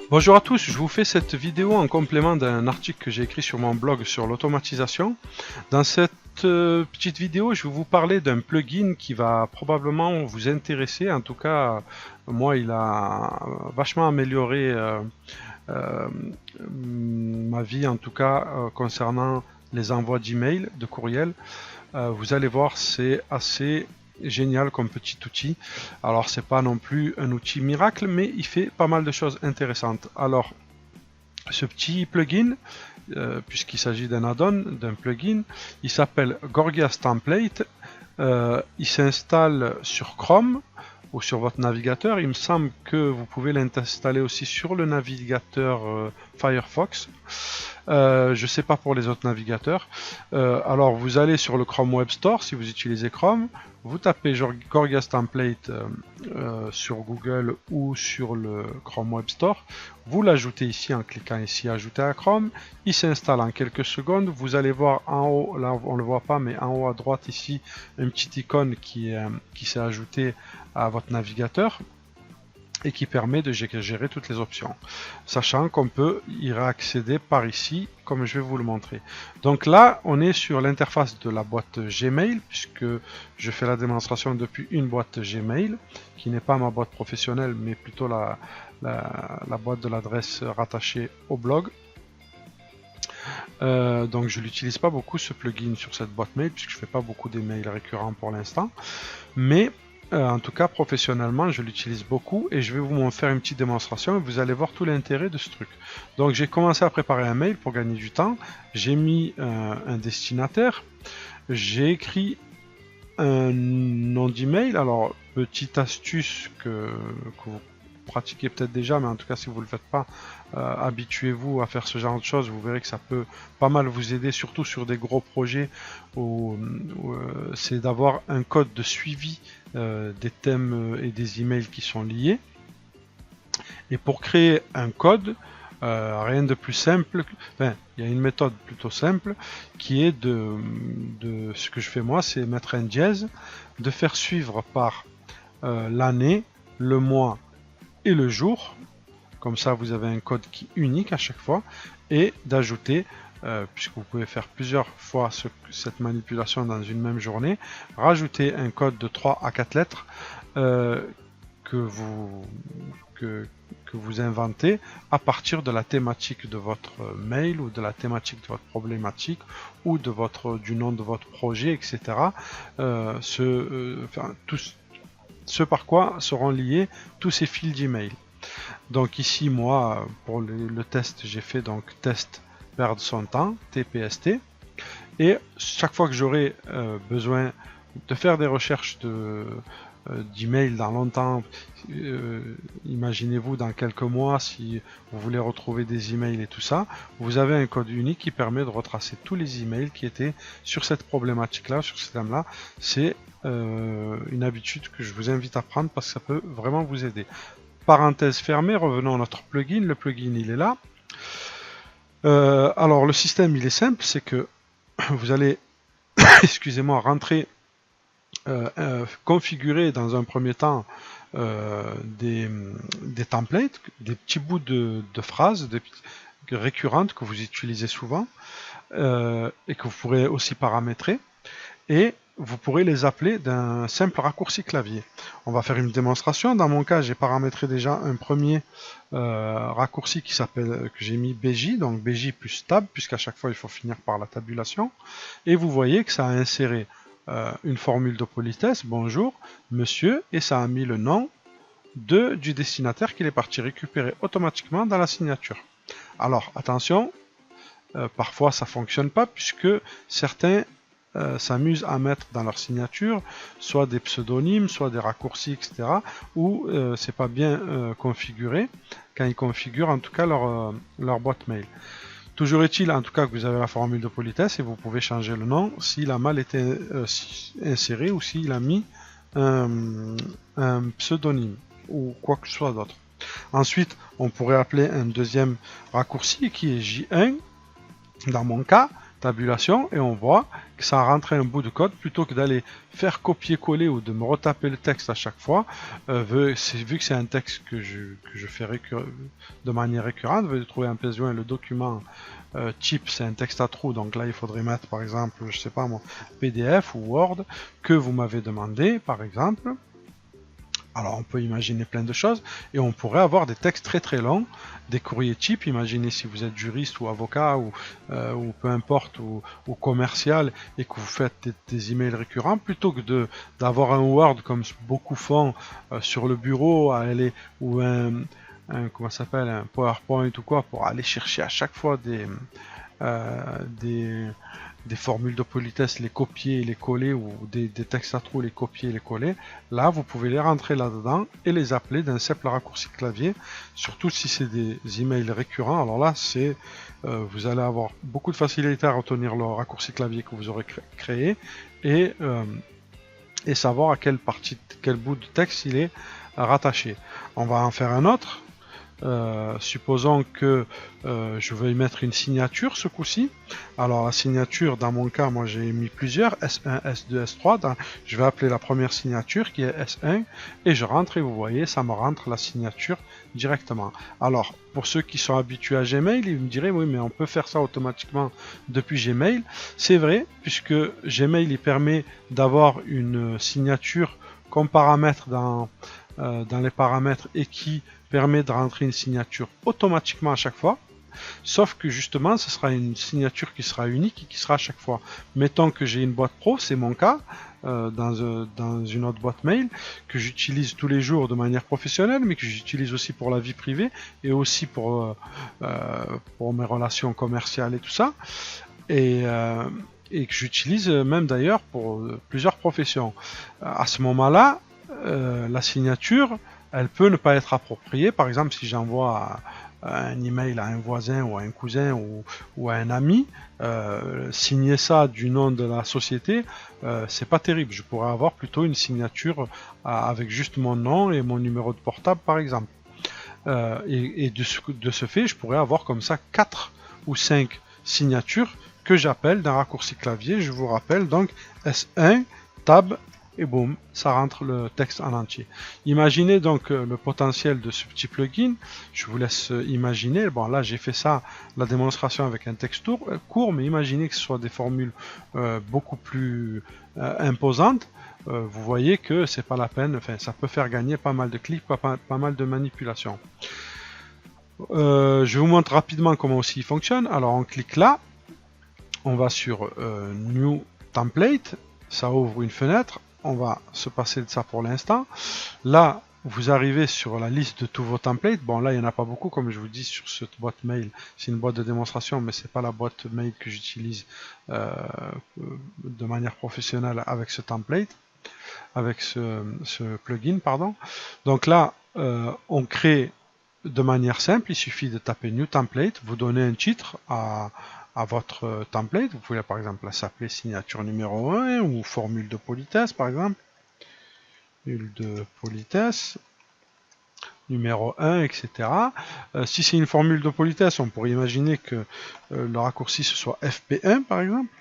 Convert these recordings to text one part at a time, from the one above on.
Bonjour à tous, je vous fais cette vidéo en complément d'un article que j'ai écrit sur mon blog sur l'automatisation. Dans cette petite vidéo, je vais vous parler d'un plugin qui va probablement vous intéresser. En tout cas, moi, il a vachement amélioré ma vie, en tout cas, concernant les envois d'email, de courriel. Vous allez voir, c'est assez génial comme petit outil. Alors c'est pas non plus un outil miracle, mais il fait pas mal de choses intéressantes. Alors ce petit plugin, puisqu'il s'agit d'un add-on, d'un plugin, il s'appelle Gorgias Template. Il s'installe sur Chrome ou sur votre navigateur. Il me semble que vous pouvez l'installer aussi sur le navigateur Firefox. Je ne sais pas pour les autres navigateurs. Alors vous allez sur le Chrome Web Store si vous utilisez Chrome, vous tapez Gorgias Template sur Google ou sur le Chrome Web Store, vous l'ajoutez ici en cliquant ici ajouter à Chrome, il s'installe en quelques secondes. Vous allez voir en haut, là on ne le voit pas, mais en haut à droite ici, une petite icône qui s'est ajoutée à votre navigateur et qui permet de gérer toutes les options, sachant qu'on peut y réaccéder par ici comme je vais vous le montrer. Donc là on est sur l'interface de la boîte Gmail, puisque je fais la démonstration depuis une boîte Gmail qui n'est pas ma boîte professionnelle mais plutôt la boîte de l'adresse rattachée au blog. Donc je l'utilise pas beaucoup ce plugin sur cette boîte mail puisque je fais pas beaucoup d'emails récurrents pour l'instant, mais en tout cas professionnellement je l'utilise beaucoup et je vais vous faire une petite démonstration et vous allez voir tout l'intérêt de ce truc. Donc j'ai commencé à préparer un mail pour gagner du temps, j'ai mis un destinataire, j'ai écrit un nom d'email. Alors petite astuce que vous pratiquez peut-être déjà, mais en tout cas si vous ne le faites pas, habituez-vous à faire ce genre de choses. Vous verrez que ça peut pas mal vous aider, surtout sur des gros projets où c'est d'avoir un code de suivi des thèmes et des emails qui sont liés. Et pour créer un code, rien de plus simple, enfin, il y a une méthode plutôt simple qui est de ce que je fais moi, c'est mettre un dièse, de faire suivre par l'année, le mois et le jour. Comme ça vous avez un code qui est unique à chaque fois, et d'ajouter, puisque vous pouvez faire plusieurs fois cette manipulation dans une même journée, rajouter un code de 3 à 4 lettres que vous inventez à partir de la thématique de votre mail ou de la thématique de votre problématique ou du nom de votre projet, etc. Ce par quoi seront liés tous ces fils d'email. Donc ici moi pour le test j'ai fait donc test perdre son temps, TPST, et chaque fois que j'aurai besoin de faire des recherches d'email dans longtemps, imaginez-vous dans quelques mois si vous voulez retrouver des emails et tout ça, vous avez un code unique qui permet de retracer tous les emails qui étaient sur cette problématique là, sur ce thème là. C'est une habitude que je vous invite à prendre parce que ça peut vraiment vous aider. Parenthèse fermée, revenons à notre plugin. Le plugin il est là. Alors le système il est simple, c'est que vous allez excusez-moi, rentrer, configurer dans un premier temps des templates, des petits bouts de phrases récurrentes que vous utilisez souvent et que vous pourrez aussi paramétrer, et vous pourrez les appeler d'un simple raccourci clavier. On va faire une démonstration. Dans mon cas, j'ai paramétré déjà un premier raccourci qui s'appelle, que j'ai mis BJ, donc BJ plus tab, puisqu'à chaque fois il faut finir par la tabulation. Et vous voyez que ça a inséré une formule de politesse, bonjour, monsieur, et ça a mis le nom du destinataire qu'il est parti récupérer automatiquement dans la signature. Alors attention, parfois ça fonctionne pas puisque certains s'amusent à mettre dans leur signature soit des pseudonymes, soit des raccourcis, etc. où c'est pas bien configuré quand ils configurent en tout cas leur boîte mail. Toujours est-il en tout cas que vous avez la formule de politesse et vous pouvez changer le nom s'il a mal été inséré ou s'il a mis un pseudonyme ou quoi que ce soit d'autre. Ensuite, on pourrait appeler un deuxième raccourci qui est J1 dans mon cas, tabulation et on voit que ça a rentré un bout de code plutôt que d'aller faire copier-coller ou de me retaper le texte à chaque fois. Vu que c'est un texte que je fais de manière récurrente, veuillez trouver un pièce jointe le document type, c'est un texte à trous, donc là il faudrait mettre par exemple, je sais pas moi, PDF ou Word que vous m'avez demandé par exemple. Alors on peut imaginer plein de choses et on pourrait avoir des textes très très longs, des courriers types. Imaginez si vous êtes juriste ou avocat ou peu importe ou commercial et que vous faites des emails récurrents, plutôt que d'avoir un Word comme beaucoup font sur le bureau à aller, ou comment ça s'appelle, un PowerPoint ou quoi, pour aller chercher à chaque fois des formules de politesse, les copier et les coller, ou des textes à trous, les copier et les coller. Là, vous pouvez les rentrer là-dedans et les appeler d'un simple raccourci clavier, surtout si c'est des emails récurrents. Alors là, vous allez avoir beaucoup de facilité à retenir le raccourci clavier que vous aurez créé et savoir à quel bout de texte il est rattaché. On va en faire un autre. Supposons que je veuille mettre une signature ce coup-ci. Alors la signature, dans mon cas, moi j'ai mis plusieurs, S1, S2, S3. Je vais appeler la première signature qui est S1 et je rentre et vous voyez, ça me rentre la signature directement. Alors pour ceux qui sont habitués à Gmail, ils me diraient oui mais on peut faire ça automatiquement depuis Gmail. C'est vrai, puisque Gmail il permet d'avoir une signature qu'on paramètre dans les paramètres et qui permet de rentrer une signature automatiquement à chaque fois, sauf que justement ce sera une signature qui sera unique et qui sera à chaque fois. Mettons que j'ai une boîte pro, c'est mon cas, dans une autre boîte mail que j'utilise tous les jours de manière professionnelle, mais que j'utilise aussi pour la vie privée et aussi pour mes relations commerciales et tout ça, et que j'utilise même d'ailleurs pour plusieurs professions. À ce moment-là, la signature, elle peut ne pas être appropriée. Par exemple, si j'envoie un email à un voisin ou à un cousin ou à un ami, signer ça du nom de la société, c'est pas terrible. Je pourrais avoir plutôt une signature avec juste mon nom et mon numéro de portable, par exemple. Et de ce fait, je pourrais avoir comme ça 4 ou 5 signatures que j'appelle d'un raccourci clavier. Je vous rappelle donc S1, Tab, et boum, ça rentre le texte en entier. Imaginez donc le potentiel de ce petit plugin. Je vous laisse imaginer. Bon, là j'ai fait ça, la démonstration avec un texte court, mais imaginez que ce soit des formules beaucoup plus imposantes. Vous voyez que c'est pas la peine. Enfin, ça peut faire gagner pas mal de clics, pas mal de manipulations. Je vous montre rapidement comment aussi il fonctionne. Alors on clique là, on va sur New Template, ça ouvre une fenêtre. On va se passer de ça pour l'instant. Là, vous arrivez sur la liste de tous vos templates. Bon, là, il n'y en a pas beaucoup, comme je vous dis, sur cette boîte mail. C'est une boîte de démonstration, mais c'est pas la boîte mail que j'utilise de manière professionnelle avec ce template, avec ce plugin, pardon. Donc là, on crée de manière simple. Il suffit de taper New Template, vous donnez un titre à votre template. Vous pouvez par exemple s'appeler signature numéro 1 ou formule de politesse par exemple. Formule de politesse numéro 1, etc. Si c'est une formule de politesse, on pourrait imaginer que le raccourci ce soit FP1 par exemple,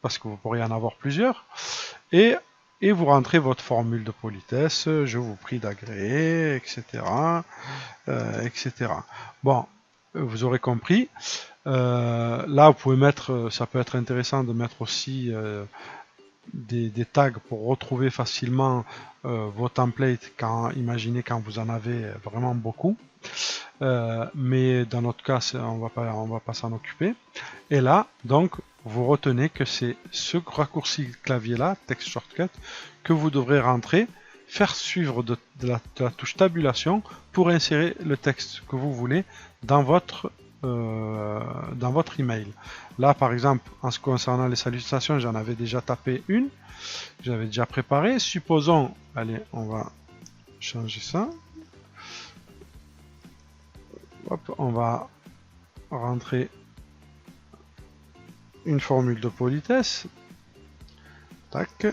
parce que vous pourriez en avoir plusieurs. Et vous rentrez votre formule de politesse, je vous prie d'agréer, etc. etc. Bon, vous aurez compris. Là, vous pouvez mettre, ça peut être intéressant de mettre aussi des tags pour retrouver facilement vos templates imaginez quand vous en avez vraiment beaucoup. Mais dans notre cas, on va pas s'en occuper. Et là, donc, vous retenez que c'est ce raccourci clavier là, Text Shortcut, que vous devrez rentrer, faire suivre de la touche tabulation pour insérer le texte que vous voulez dans votre email. Là par exemple, en ce concernant les salutations, j'en avais déjà tapé une, j'avais déjà préparé. Supposons, allez, on va changer ça. Hop, on va rentrer une formule de politesse. Tac.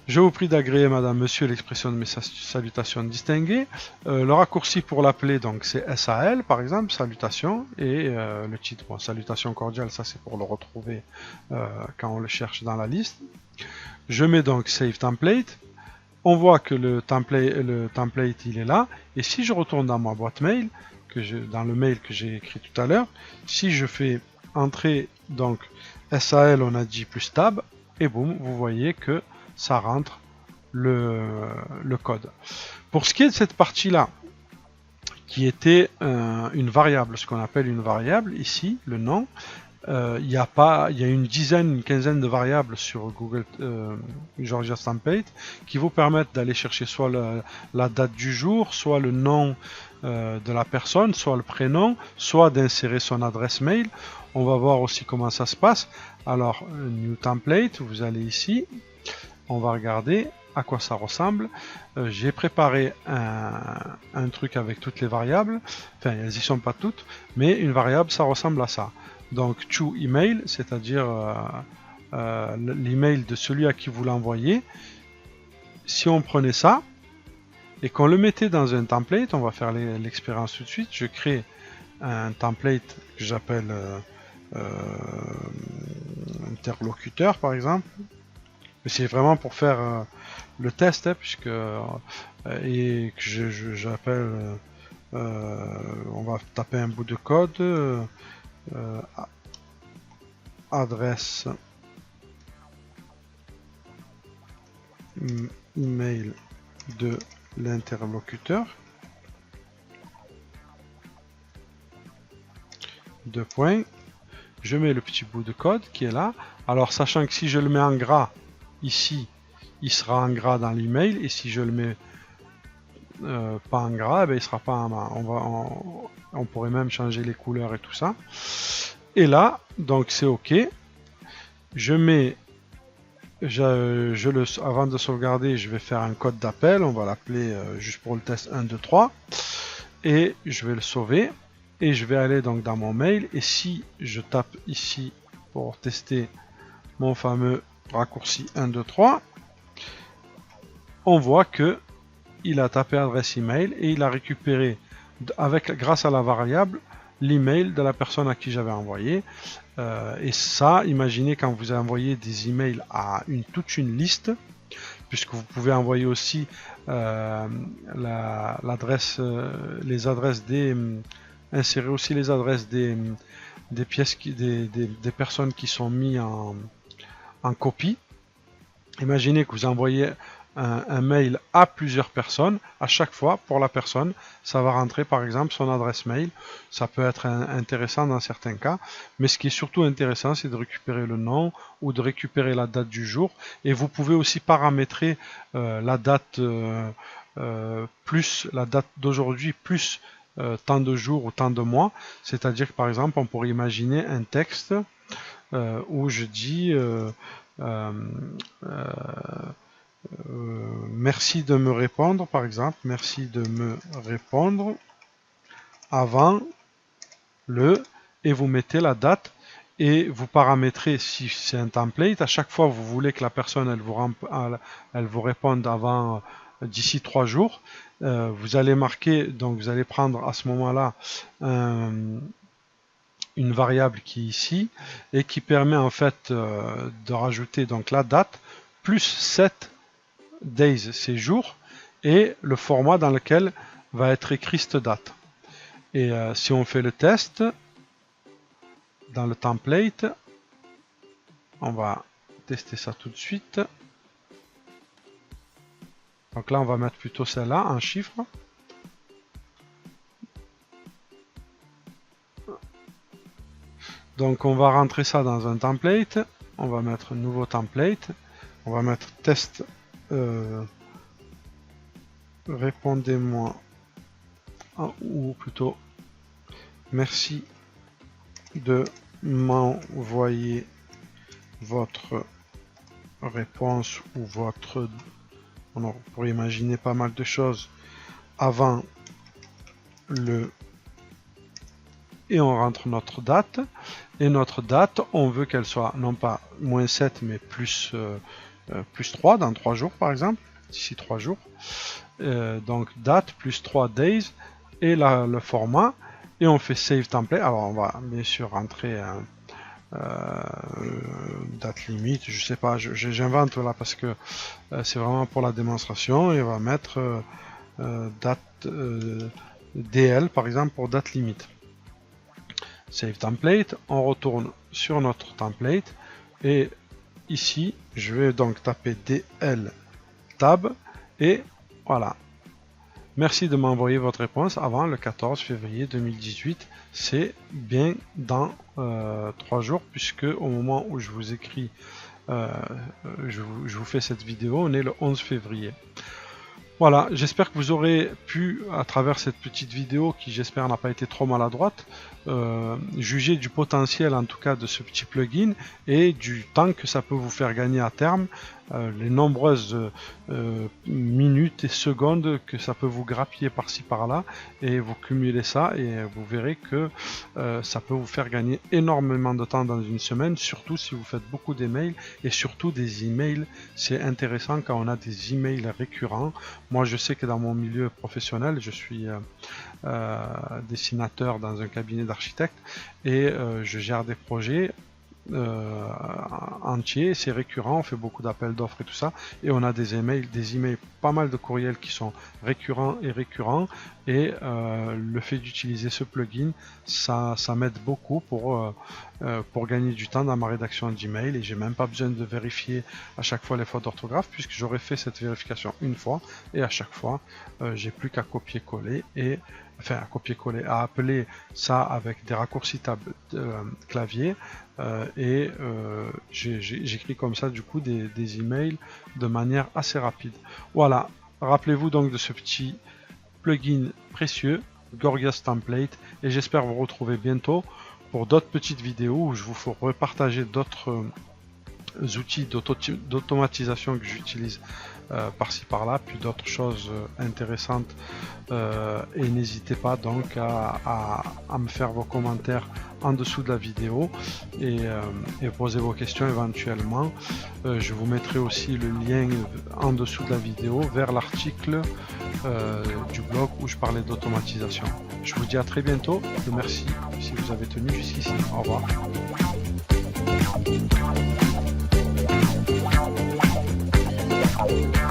Je vous prie d'agréer, madame, monsieur, l'expression de mes salutations distinguées. Le raccourci pour l'appeler, donc c'est SAL, par exemple, salutations, et le titre, bon, salutations cordiales, ça c'est pour le retrouver quand on le cherche dans la liste. Je mets donc Save Template. On voit que le template il est là, et si je retourne dans ma boîte mail, dans le mail que j'ai écrit tout à l'heure, si je fais entrer donc SAL, on a dit plus tab, et boum, vous voyez que ça rentre le code. Pour ce qui est de cette partie-là, qui était une variable, ce qu'on appelle une variable, ici, le nom, il y a une quinzaine de variables sur Google Georgia Template qui vous permettent d'aller chercher soit la date du jour, soit le nom de la personne, soit le prénom, soit d'insérer son adresse mail. On va voir aussi comment ça se passe. Alors, New Template, vous allez ici, on va regarder à quoi ça ressemble. J'ai préparé un truc avec toutes les variables, enfin elles y sont pas toutes, mais une variable ça ressemble à ça. Donc to email, c'est-à-dire l'email de celui à qui vous l'envoyez. Si on prenait ça et qu'on le mettait dans un template, on va faire l'expérience tout de suite. Je crée un template que j'appelle interlocuteur par exemple. C'est vraiment pour faire le test, puisque et que j'appelle, on va taper un bout de code, adresse email de l'interlocuteur, deux points, je mets le petit bout de code qui est là. Alors sachant que si je le mets en gras ici, il sera en gras dans l'email, et si je le mets pas en gras, eh bien, il sera pas en on pourrait même changer les couleurs et tout ça. Et là, donc c'est OK. Je mets, avant de sauvegarder, je vais faire un code d'appel. On va l'appeler juste pour le test 1, 2, 3. Et je vais le sauver. Et je vais aller donc dans mon mail. Et si je tape ici pour tester mon fameux raccourci 1, 2, 3, on voit que il a tapé adresse email et il a récupéré grâce à la variable l'email de la personne à qui j'avais envoyé. Et ça, imaginez quand vous envoyez des emails à toute une liste, puisque vous pouvez envoyer aussi l'adresse, les adresses insérer aussi les adresses des pièces des personnes qui sont mises en copie. Imaginez que vous envoyez un mail à plusieurs personnes. À chaque fois, pour la personne, ça va rentrer par exemple son adresse mail. Ça peut être intéressant dans certains cas, mais ce qui est surtout intéressant, c'est de récupérer le nom ou de récupérer la date du jour. Et vous pouvez aussi paramétrer la date plus la date d'aujourd'hui plus tant de jours ou tant de mois. C'est-à-dire que par exemple, on pourrait imaginer un texte où je dis merci de me répondre, par exemple, merci de me répondre avant le, et vous mettez la date et vous paramétrez, si c'est un template, à chaque fois vous voulez que la personne elle vous réponde avant d'ici 3 jours, vous allez marquer, donc vous allez prendre à ce moment-là une variable qui est ici et qui permet en fait de rajouter donc la date plus 7 days, c'est jours, et le format dans lequel va être écrit cette date. Et si on fait le test dans le template, on va tester ça tout de suite. Donc là on va mettre plutôt celle-là en chiffres. Donc on va rentrer ça dans un template, on va mettre nouveau template, on va mettre test répondez-moi, ou plutôt merci de m'envoyer votre réponse ou votre, on pourrait imaginer pas mal de choses avant le, et on rentre notre date, et notre date on veut qu'elle soit non pas -7 mais plus plus 3 dans 3 jours par exemple, d'ici 3 jours. Donc date plus 3 days et le format, et on fait save template. Alors on va bien sûr rentrer date limite, je sais pas, j'invente là parce que c'est vraiment pour la démonstration, et on va mettre date DL par exemple pour date limite. Save template, on retourne sur notre template, et ici je vais donc taper DL tab, et voilà. Merci de m'envoyer votre réponse avant le 14 février 2018. C'est bien dans 3 jours, puisque au moment où je vous écris, je vous fais cette vidéo, on est le 11 février. Voilà, j'espère que vous aurez pu, à travers cette petite vidéo, qui j'espère n'a pas été trop maladroite, juger du potentiel en tout cas de ce petit plugin, et du temps que ça peut vous faire gagner à terme, les nombreuses minutes et secondes que ça peut vous grappiller par-ci par-là, et vous cumulez ça, et vous verrez que ça peut vous faire gagner énormément de temps dans une semaine, surtout si vous faites beaucoup d'emails, et surtout des emails. C'est intéressant quand on a des emails récurrents. Moi je sais que dans mon milieu professionnel, je suis dessinateur dans un cabinet d'architectes, et je gère des projets entiers, c'est récurrent, on fait beaucoup d'appels d'offres et tout ça, et on a des emails, pas mal de courriels qui sont récurrents, et le fait d'utiliser ce plugin, ça m'aide beaucoup pour gagner du temps dans ma rédaction d'email, et j'ai même pas besoin de vérifier à chaque fois les fautes d'orthographe, puisque j'aurais fait cette vérification une fois, et à chaque fois j'ai plus qu'à copier-coller, et à copier-coller, à appeler ça avec des raccourcis clavier, et j'écris comme ça du coup des emails de manière assez rapide. Voilà, rappelez-vous donc de ce petit plugin précieux, Gorgias Template, et j'espère vous retrouver bientôt pour d'autres petites vidéos où je vous ferai repartager d'autres outils d'automatisation que j'utilise par-ci par-là, puis d'autres choses intéressantes, et n'hésitez pas donc à me faire vos commentaires en dessous de la vidéo, et poser vos questions éventuellement. Je vous mettrai aussi le lien en dessous de la vidéo vers l'article du blog où je parlais d'automatisation. Je vous dis à très bientôt, et merci si vous avez tenu jusqu'ici. Au revoir. Thank you.